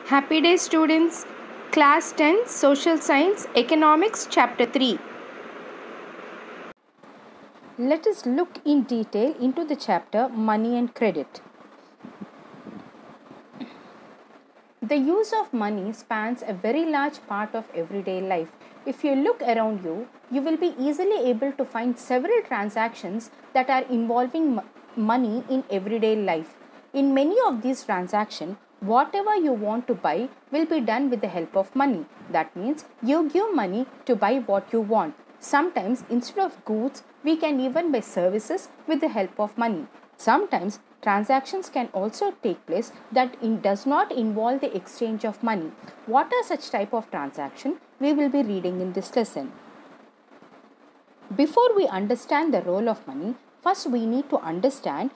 Happy day, students. Class 10 Social Science Economics Chapter 3. Let us look in detail into the chapter Money and Credit. The use of money spans a very large part of everyday life. If you look around you, you will be easily able to find several transactions that are involving money in everyday life. In many of these transactions, whatever you want to buy will be done with the help of money. That means you give money to buy what you want. Sometimes, instead of goods, we can even buy services with the help of money. Sometimes, transactions can also take place that does not involve the exchange of money. What are such type of transaction? We will be reading in this lesson. Before we understand the role of money, first we need to understand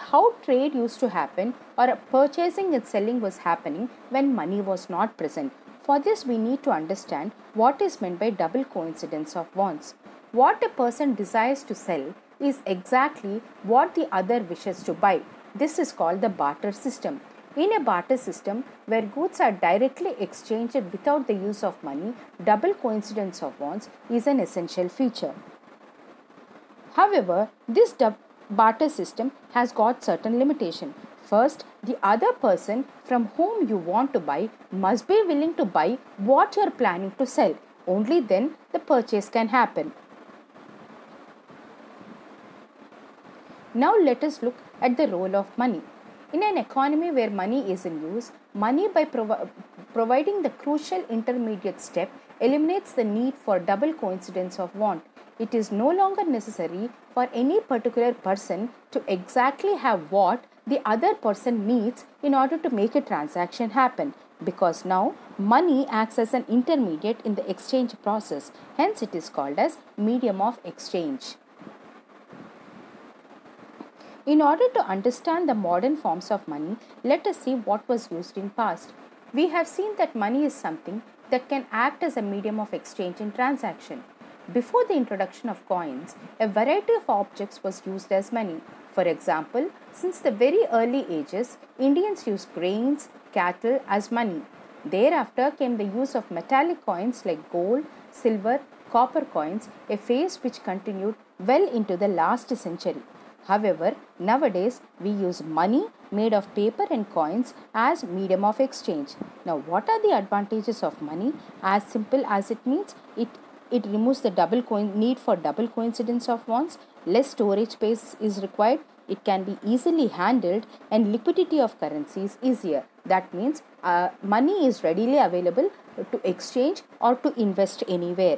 how trade used to happen or purchasing and selling was happening when money was not present. For this, we need to understand what is meant by double coincidence of wants. What a person desires to sell is exactly what the other wishes to buy. This is called the barter system. In a barter system where goods are directly exchanged without the use of money, double coincidence of wants is an essential feature. However, this barter system has got certain limitation. First, the other person from whom you want to buy must be willing to buy what you are planning to sell. Only then the purchase can happen. Now let us look at the role of money. In an economy where money is in use, money by providing the crucial intermediate step eliminates the need for double coincidence of want. It is no longer necessary for any particular person to exactly have what the other person needs in order to make a transaction happen, because now money acts as an intermediate in the exchange process. Hence it is called as medium of exchange. In order to understand the modern forms of money, let us see what was used in past. We have seen that money is something that can act as a medium of exchange and transaction. Before the introduction of coins, a variety of objects was used as money. For example, since the very early ages, Indians used grains, cattle as money. Thereafter came the use of metallic coins like gold, silver, copper coins, a phase which continued well into the last century. However, nowadays we use money made of paper and coins as medium of exchange. Now, what are the advantages of money? As simple as it means, it removes the need for double coincidence of wants, less storage space is required, it can be easily handled, and liquidity of currency is easier. That means money is readily available to exchange or to invest anywhere.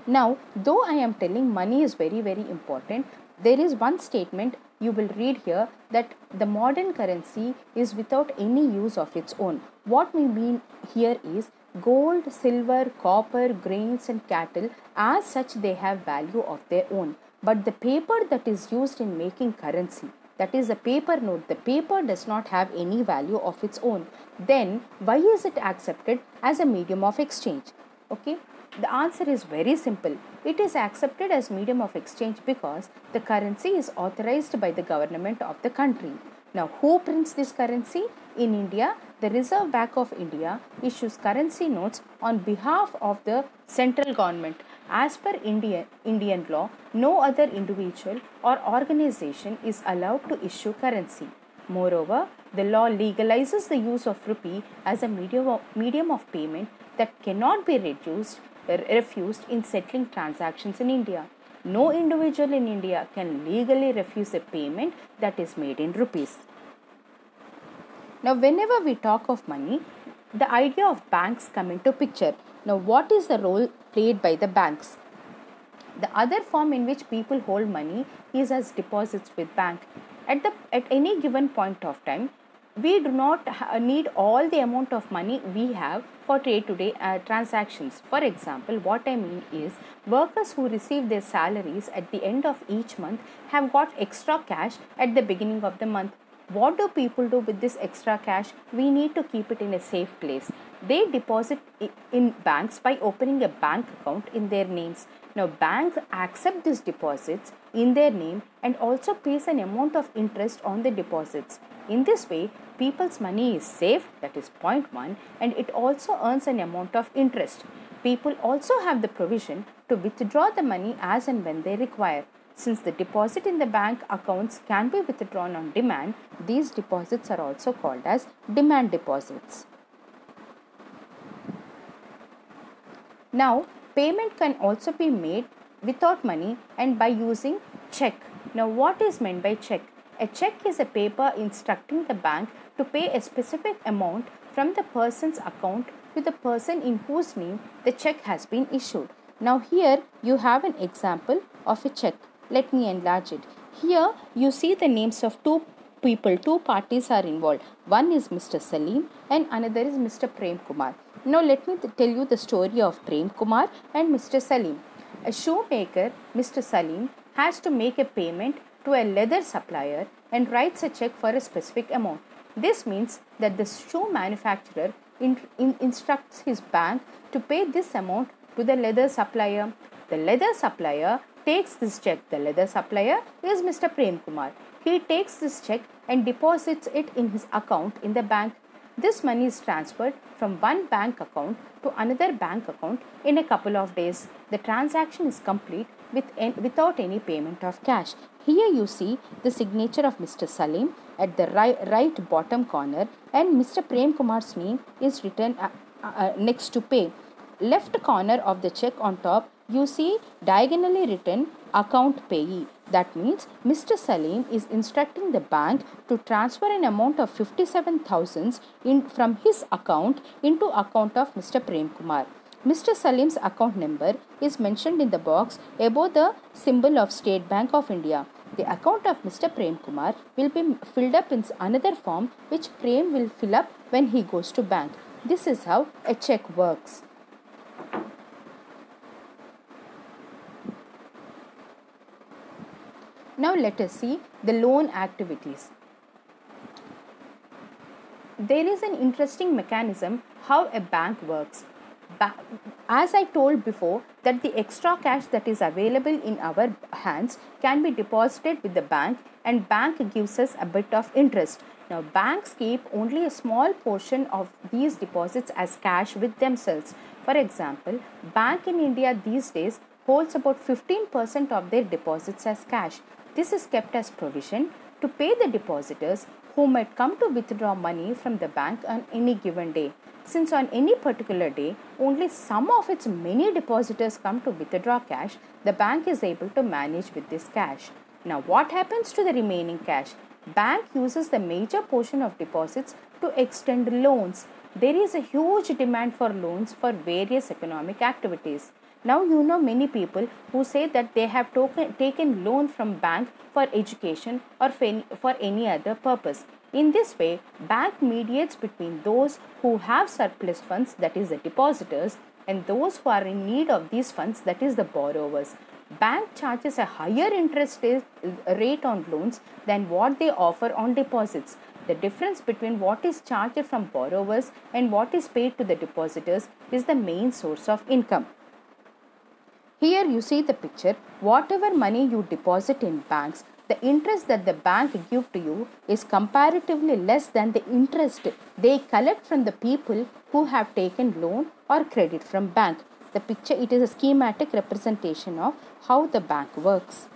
Now, though I am telling money is very important, there is one statement you will read here that the modern currency is without any use of its own. What we mean here is gold, silver, copper, grains and cattle, as such they have value of their own. But the paper that is used in making currency, that is a paper note, the paper does not have any value of its own. Then why is it accepted as a medium of exchange? Okay. The answer is very simple. It is accepted as medium of exchange because the currency is authorized by the government of the country. Now, who prints this currency? In India, the Reserve Bank of India issues currency notes on behalf of the central government. As per Indian law, no other individual or organization is allowed to issue currency. Moreover, the law legalizes the use of rupee as a medium of payment that cannot be refused in settling transactions in India. No individual in India can legally refuse a payment that is made in rupees. Now, whenever we talk of money, the idea of banks come into picture. Now, what is the role played by the banks? The other form in which people hold money is as deposits with bank. At any given point of time, we do not need all the amount of money we have for day-to-day transactions. For example, what I mean is workers who receive their salaries at the end of each month have got extra cash at the beginning of the month. What do people do with this extra cash? We need to keep it in a safe place. They deposit in banks by opening a bank account in their names. Now banks accept these deposits in their name and also pays an amount of interest on the deposits. In this way, people's money is safe, that is point 1, and it also earns an amount of interest. People also have the provision to withdraw the money as and when they require. Since the deposit in the bank accounts can be withdrawn on demand, these deposits are also called as demand deposits. Now, payment can also be made without money and by using check. Now, what is meant by check? A check is a paper instructing the bank to pay a specific amount from the person's account to the person in whose name the check has been issued. Now, here you have an example of a check. Let me enlarge it. Here you see the names of two people, two parties are involved. One is Mr. Salim and another is Mr. Prem Kumar. Now let me tell you the story of Prem Kumar and Mr. Salim. A shoemaker, Mr. Salim, has to make a payment to a leather supplier and writes a check for a specific amount. This means that the shoe manufacturer instructs his bank to pay this amount to the leather supplier. The leather supplier takes this check. The leather supplier is Mr. Prem Kumar. He takes this check and deposits it in his account in the bank. This money is transferred from one bank account to another bank account in a couple of days. The transaction is complete without any payment of cash. Here you see the signature of Mr. Salim at the right bottom corner and Mr. Prem Kumar's name is written next to pay. Left corner of the check on top you see diagonally written account payee. That means Mr. Salim is instructing the bank to transfer an amount of 57,000 from his account into account of Mr. Prem Kumar. Mr. Salim's account number is mentioned in the box above the symbol of State Bank of India. The account of Mr. Prem Kumar will be filled up in another form which Prem will fill up when he goes to bank. This is how a check works. Now let us see the loan activities. There is an interesting mechanism how a bank works. As I told before that the extra cash that is available in our hands can be deposited with the bank and bank gives us a bit of interest. Now banks keep only a small portion of these deposits as cash with themselves. For example, Bank in India these days holds about 15% of their deposits as cash. This is kept as provision to pay the depositors who might come to withdraw money from the bank on any given day. Since on any particular day, only some of its many depositors come to withdraw cash, the bank is able to manage with this cash. Now, what happens to the remaining cash? Bank uses the major portion of deposits to extend loans. There is a huge demand for loans for various economic activities. Now you know many people who say that they have taken loan from bank for education or for any other purpose. In this way, bank mediates between those who have surplus funds, that is the depositors, and those who are in need of these funds, that is the borrowers. Bank charges a higher interest rate on loans than what they offer on deposits. The difference between what is charged from borrowers and what is paid to the depositors is the main source of income. Here you see the picture. Whatever money you deposit in banks, the interest that the bank give to you is comparatively less than the interest they collect from the people who have taken loan or credit from bank. The picture, it is a schematic representation of how the bank works.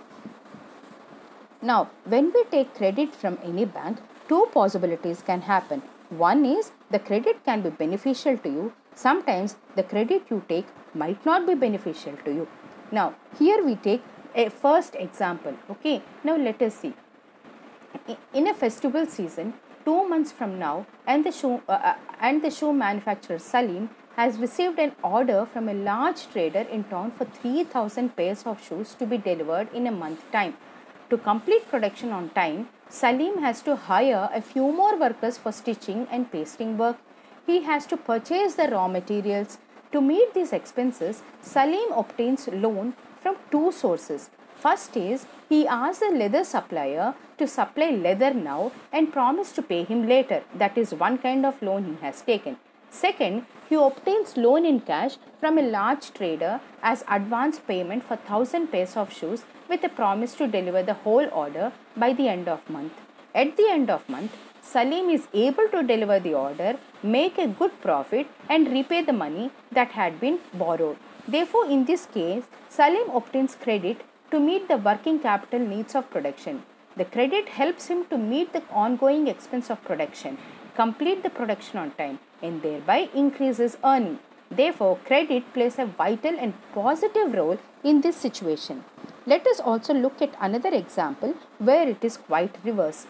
Now, when we take credit from any bank, two possibilities can happen. One is the credit can be beneficial to you. Sometimes the credit you take might not be beneficial to you. Now, here we take a first example. Okay, now let us see. In a festival season, 2 months from now, and the shoe manufacturer Salim has received an order from a large trader in town for 3,000 pairs of shoes to be delivered in a month's time. To complete production on time, Salim has to hire a few more workers for stitching and pasting work. He has to purchase the raw materials. To meet these expenses, Salim obtains loan from two sources. First is, he asks the leather supplier to supply leather now and promise to pay him later. That is one kind of loan he has taken. Second, he obtains loan in cash from a large trader as advance payment for 1000 pairs of shoes with a promise to deliver the whole order by the end of month. At the end of month, Salim is able to deliver the order, make a good profit and repay the money that had been borrowed. Therefore, in this case, Salim obtains credit to meet the working capital needs of production. The credit helps him to meet the ongoing expense of production, complete the production on time and thereby increase his earning. Therefore, credit plays a vital and positive role in this situation. Let us also look at another example where it is quite reverse.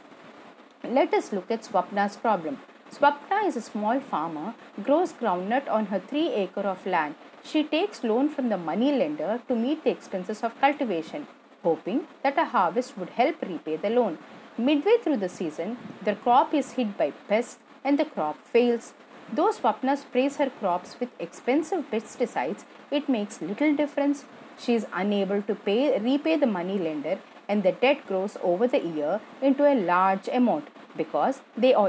Let us look at Swapna's problem. Swapna is a small farmer, grows groundnut on her 3 acre of land. She takes loan from the money lender to meet the expenses of cultivation, hoping that a harvest would help repay the loan. Midway through the season, the crop is hit by pests and the crop fails. Though Swapna sprays her crops with expensive pesticides, it makes little difference. She is unable to repay the money lender and the debt grows over the year into a large amount because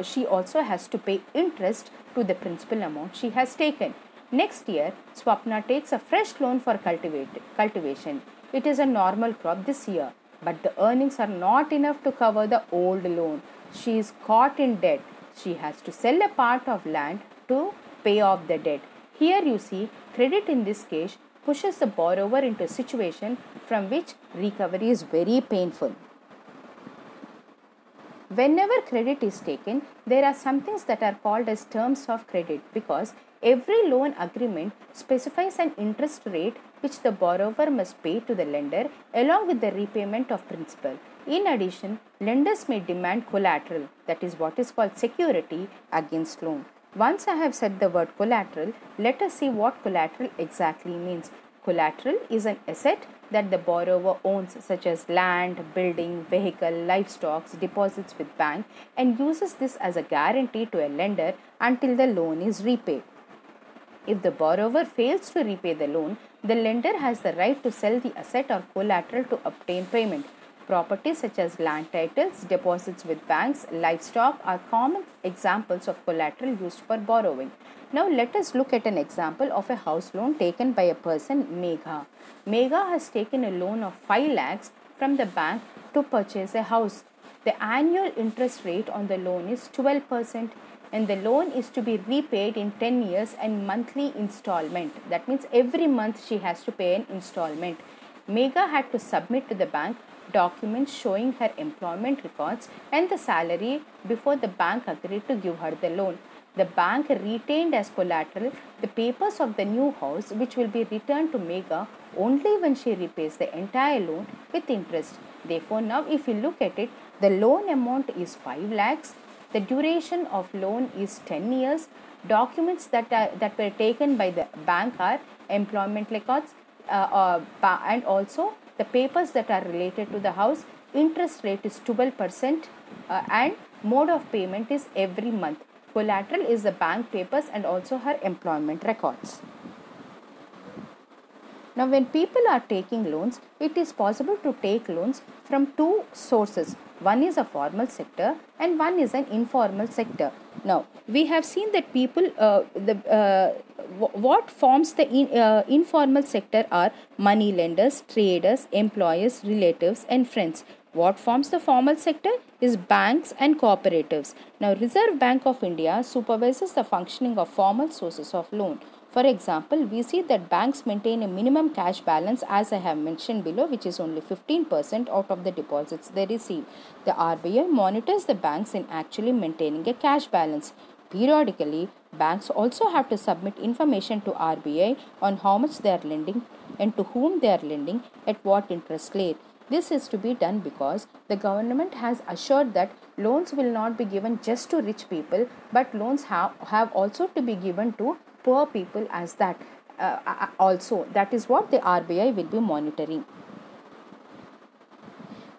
she also has to pay interest to the principal amount she has taken. Next year, Swapna takes a fresh loan for cultivation. It is a normal crop this year, but the earnings are not enough to cover the old loan. She is caught in debt. She has to sell a part of land to pay off the debt. Here you see, credit in this case pushes the borrower into a situation from which recovery is very painful. Whenever credit is taken, there are some things that are called as terms of credit because every loan agreement specifies an interest rate which the borrower must pay to the lender along with the repayment of principal. In addition, lenders may demand collateral, that is what is called security against loan. Once I have said the word collateral, let us see what collateral exactly means. Collateral is an asset that the borrower owns such as land, building, vehicle, livestock, deposits with bank and uses this as a guarantee to a lender until the loan is repaid. If the borrower fails to repay the loan, the lender has the right to sell the asset or collateral to obtain payment. Properties such as land titles, deposits with banks, livestock are common examples of collateral used for borrowing. Now let us look at an example of a house loan taken by a person, Megha. Megha has taken a loan of 5 lakhs from the bank to purchase a house. The annual interest rate on the loan is 12% and the loan is to be repaid in 10 years and monthly installment. That means every month she has to pay an installment. Megha had to submit to the bank documents showing her employment records and the salary before the bank agreed to give her the loan. The bank retained as collateral the papers of the new house which will be returned to Megha only when she repays the entire loan with interest. Therefore, now if you look at it, the loan amount is 5 lakhs. The duration of loan is 10 years. Documents that were taken by the bank are employment records and also the papers that are related to the house. Interest rate is 12% and mode of payment is every month. Collateral is the bank papers and also her employment records. Now, when people are taking loans, it is possible to take loans from two sources. One is a formal sector and one is an informal sector. Now, we have seen that people, what forms the informal sector are money lenders, traders, employers, relatives and friends. What forms the formal sector is banks and cooperatives. Now, Reserve Bank of India supervises the functioning of formal sources of loan. For example, we see that banks maintain a minimum cash balance as I have mentioned below, which is only 15% out of the deposits they receive. The RBI monitors the banks in actually maintaining a cash balance. Periodically, banks also have to submit information to RBI on how much they are lending and to whom they are lending at what interest rate. This is to be done because the government has assured that loans will not be given just to rich people, but loans have also to be given to poor people as that also. That is what the RBI will be monitoring.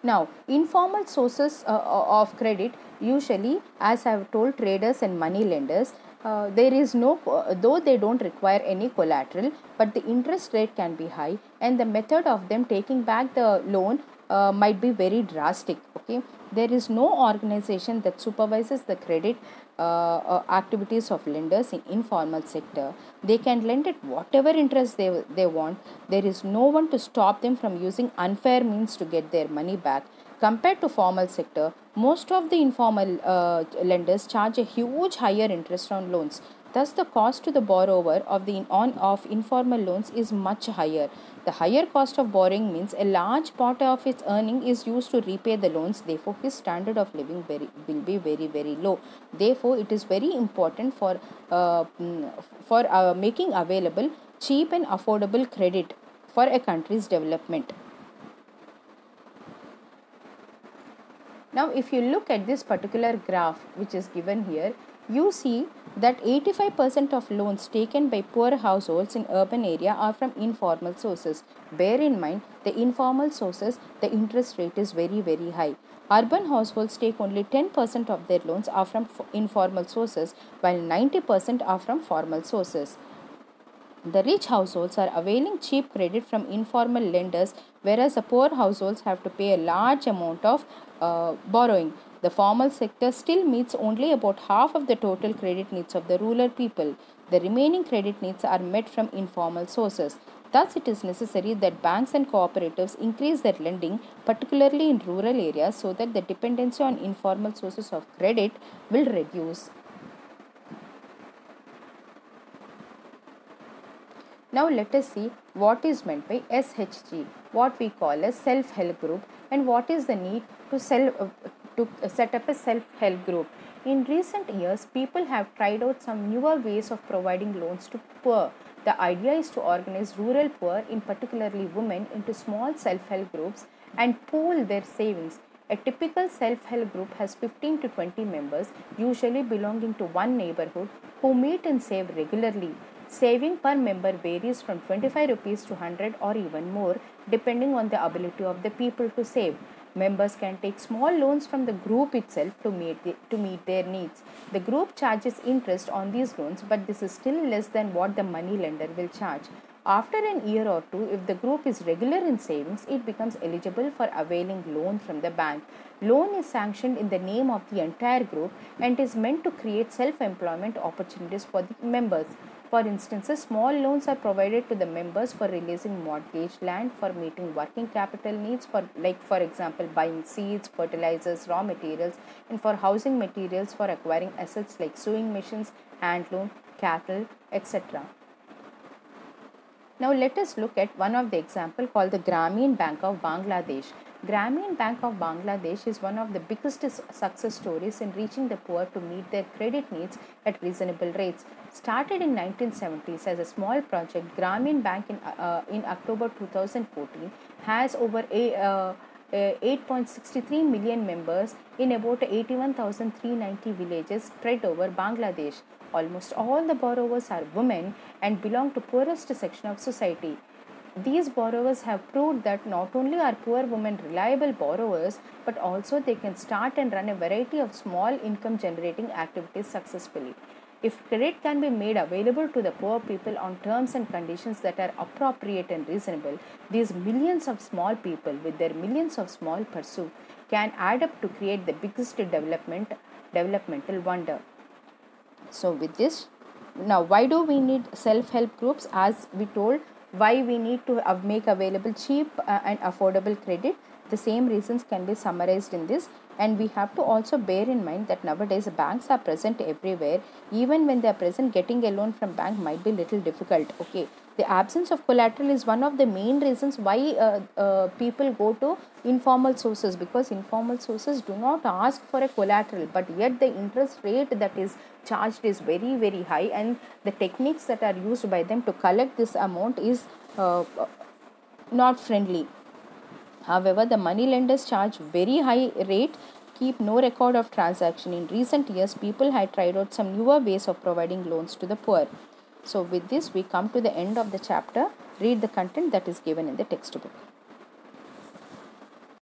Now, informal sources of credit usually, as I have told, traders and money lenders, there is no, though they don't require any collateral, but the interest rate can be high and the method of them taking back the loan might be very drastic. Okay, there is no organization that supervises the credit activities of lenders in informal sector. They can lend at whatever interest they want. There is no one to stop them from using unfair means to get their money back. Compared to formal sector, most of the informal lenders charge a huge higher interest on loans. Thus, the cost to the borrower of informal loans is much higher. The higher cost of borrowing means a large part of its earning is used to repay the loans. Therefore, his standard of living will be very low. Therefore, it is very important for making available cheap and affordable credit for a country's development. Now, if you look at this particular graph which is given here, you see that 85% of loans taken by poor households in urban area are from informal sources. Bear in mind, the informal sources, the interest rate is very high. Urban households take only 10% of their loans are from informal sources, while 90% are from formal sources. The rich households are availing cheap credit from informal lenders, whereas the poor households have to pay a large amount of borrowing. The formal sector still meets only about half of the total credit needs of the rural people. The remaining credit needs are met from informal sources. Thus, it is necessary that banks and cooperatives increase their lending, particularly in rural areas, so that the dependency on informal sources of credit will reduce. Now let us see what is meant by SHG, what we call a self-help group, and what is the need to set up a self-help group. In recent years, people have tried out some newer ways of providing loans to poor. The idea is to organize rural poor, in particularly women, into small self-help groups and pool their savings. A typical self-help group has 15 to 20 members, usually belonging to one neighborhood, who meet and save regularly. Saving per member varies from 25 rupees to 100 or even more, depending on the ability of the people to save. Members can take small loans from the group itself to meet their needs. The group charges interest on these loans, but this is still less than what the money lender will charge. After an year or two, if the group is regular in savings, it becomes eligible for availing loan from the bank. Loan is sanctioned in the name of the entire group and is meant to create self-employment opportunities for the members. For instance, small loans are provided to the members for releasing mortgage land, for meeting working capital needs, for example buying seeds, fertilizers, raw materials, and for housing materials, for acquiring assets like sewing machines, handloom, cattle, etc. Now let us look at one of the example called the Grameen Bank of Bangladesh. Grameen Bank of Bangladesh is one of the biggest success stories in reaching the poor to meet their credit needs at reasonable rates. Started in 1970s as a small project, Grameen Bank in October 2014 has over 8.63 million members in about 81,390 villages spread over Bangladesh. Almost all the borrowers are women and belong to poorest section of society. These borrowers have proved that not only are poor women reliable borrowers, but also they can start and run a variety of small income generating activities successfully. If credit can be made available to the poor people on terms and conditions that are appropriate and reasonable, these millions of small people with their millions of small pursuits can add up to create the biggest developmental wonder. So with this, now why do we need self-help groups? As we told, why we need to make available cheap and affordable credit, the same reasons can be summarized in this. And we have to also bear in mind that nowadays banks are present everywhere. Even when they are present, getting a loan from bank might be little difficult. Okay, the absence of collateral is one of the main reasons why people go to informal sources, because informal sources do not ask for a collateral, but yet the interest rate that is charged is very high, and the techniques that are used by them to collect this amount is not friendly. However, the money lenders charge very high rate, keep no record of transaction. In recent years, people had tried out some newer ways of providing loans to the poor. So with this, we come to the end of the chapter. Read the content that is given in the textbook.